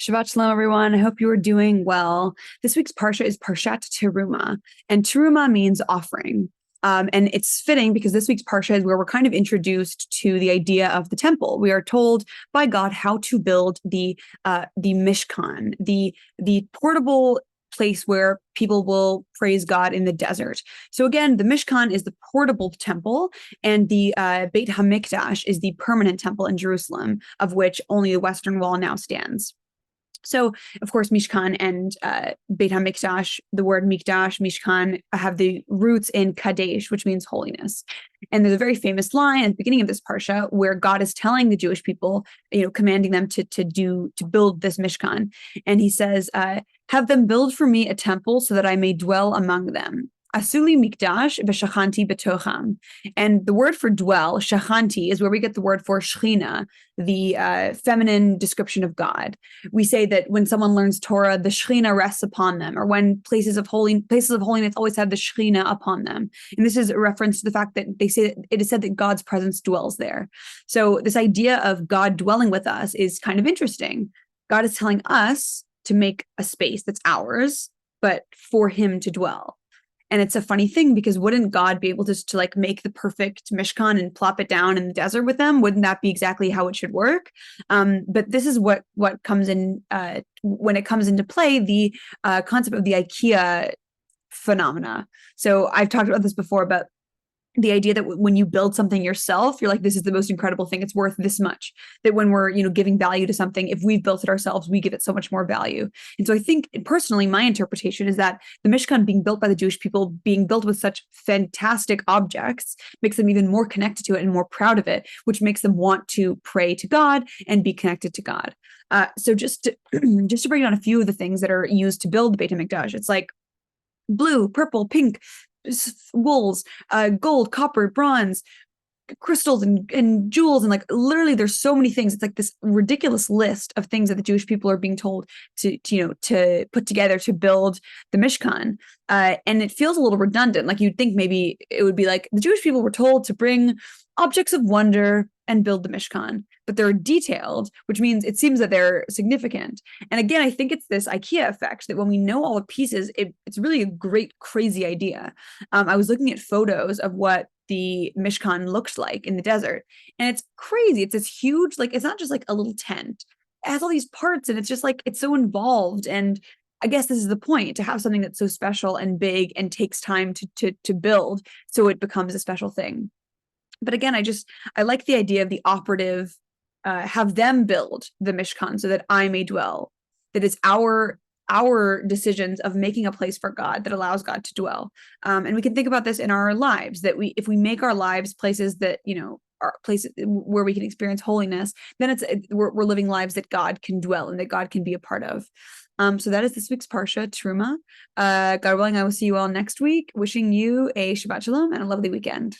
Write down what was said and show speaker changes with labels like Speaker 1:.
Speaker 1: Shabbat Shalom, everyone. I hope you are doing well. This week's Parsha is Parshat Terumah, and Terumah means offering. And it's fitting because this week's Parsha is where we're kind of introduced to the idea of the temple. We are told by God how to build the Mishkan, the portable place where people will praise God in the desert. So again, the Mishkan is the portable temple, and the Beit HaMikdash is the permanent temple in Jerusalem, of which only the Western Wall now stands. So, of course, Mishkan and Beit HaMikdash, the word Mikdash, Mishkan, have the roots in Kadesh, which means holiness. And there's a very famous line at the beginning of this parsha where God is telling the Jewish people, commanding them to build this Mishkan. And he says, have them build for me a temple so that I may dwell among them. Asuli mikdash v'shachanti betocham. And the word for dwell, shachanti, is where we get the word for shechina, the feminine description of God. We say that when someone learns Torah, the shechina rests upon them, or when places of holiness always have the shechina upon them. And this is a reference to the fact that they say that it is said that God's presence dwells there. So this idea of God dwelling with us is kind of interesting. God is telling us to make a space that's ours, but for him to dwell. And it's a funny thing because wouldn't God be able to like make the perfect Mishkan and plop it down in the desert with them? Wouldn't that be exactly how it should work? But this is what comes in when it comes into play, the concept of the IKEA phenomena. So I've talked about this before, but the idea that when you build something yourself, you're like, this is the most incredible thing. It's worth this much. That when we're, giving value to something, if we've built it ourselves, we give it so much more value. And so I think personally, my interpretation is that the Mishkan being built by the Jewish people, being built with such fantastic objects, makes them even more connected to it and more proud of it, which makes them want to pray to God and be connected to God. So just to bring down a few of the things that are used to build the Beit HaMikdash, it's like blue, purple, pink, wools, gold, copper, bronze, crystals and jewels, and like literally there's so many things. It's like this ridiculous list of things that the Jewish people are being told to put together to build the Mishkan. And it feels a little redundant. Like you'd think maybe it would be like the Jewish people were told to bring objects of wonder and build the Mishkan, but they're detailed, which means it seems that they're significant. And again, I think it's this IKEA effect that when we know all the pieces, it's really a great, crazy idea. I was looking at photos of what the Mishkan looks like in the desert, and it's crazy. It's this huge, like, it's not just like a little tent. It has all these parts, and it's just like, it's so involved. And I guess this is the point, to have something that's so special and big and takes time to build, so it becomes a special thing. But again, I like the idea of the operative, have them build the Mishkan so that I may dwell. That is our decisions of making a place for God that allows God to dwell. And we can think about this in our lives, that if we make our lives places that, are places where we can experience holiness, then we're living lives that God can dwell and that God can be a part of. So that is this week's Parsha, Terumah. God willing, I will see you all next week. Wishing you a Shabbat Shalom and a lovely weekend.